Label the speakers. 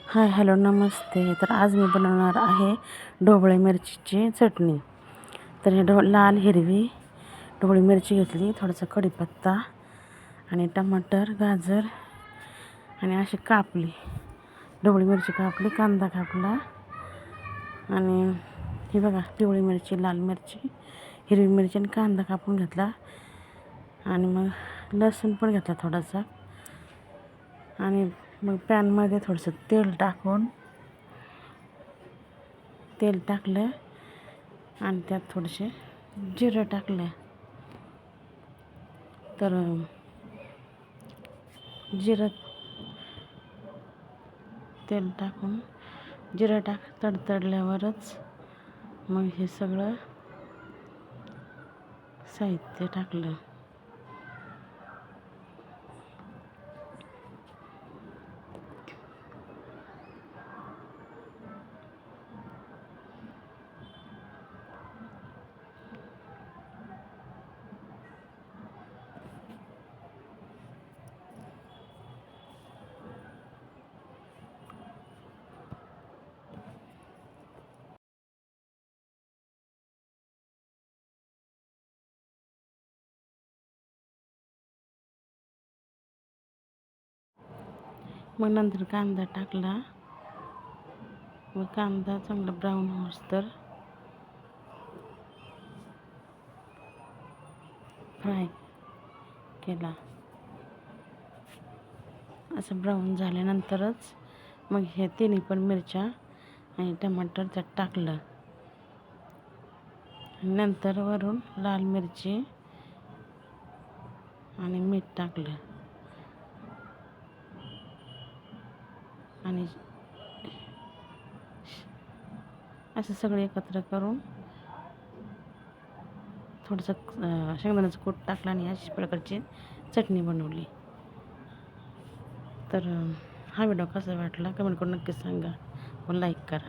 Speaker 1: Hi hello नमस्ते. तर आज मी बनवणार आहे ढोबळी मिरचीची चटणी. तर हे लाल हिरवी ढोबळी मिरची घेतली, थोडासा कढीपत्ता आणि टमाटर गाजर आणि अशी कापली ढोबळी मिरची, कापली कांदा कापला आणि ही बघा पिवळी मिरची, लाल मिरची, हिरवी मिरची आणि कांदा कापून घेतला आणि मग लसूण पण घेतला थोडासा आणि मग पॅनमध्ये थोडंसं तेल टाकलं आणि त्यात थोडेसे जिरं टाकलं. तर तेल टाकून जिरं तडतडल्यावरच मग हे सगळं साहित्य टाकलं. मग नंतर कांदा टाकला. मग कांदा चांगला ब्राऊन होईस्तोवर फ्राय केला. असं ब्राऊन झाल्यानंतरच मग हे तिन्ही पण मिरच्या आणि टमाटर त्यात टाकलं. नंतर वरून लाल मिरची आणि मीठ टाकलं आणि असं सगळं एकत्र करून थोडंसं शेंगदाण्याचं कूट टाकलं आणि अशा प्रकारची चटणी बनवली. तर हा व्हिडिओ कसा वाटला कमेंट करून नक्की सांगा व लाईक करा.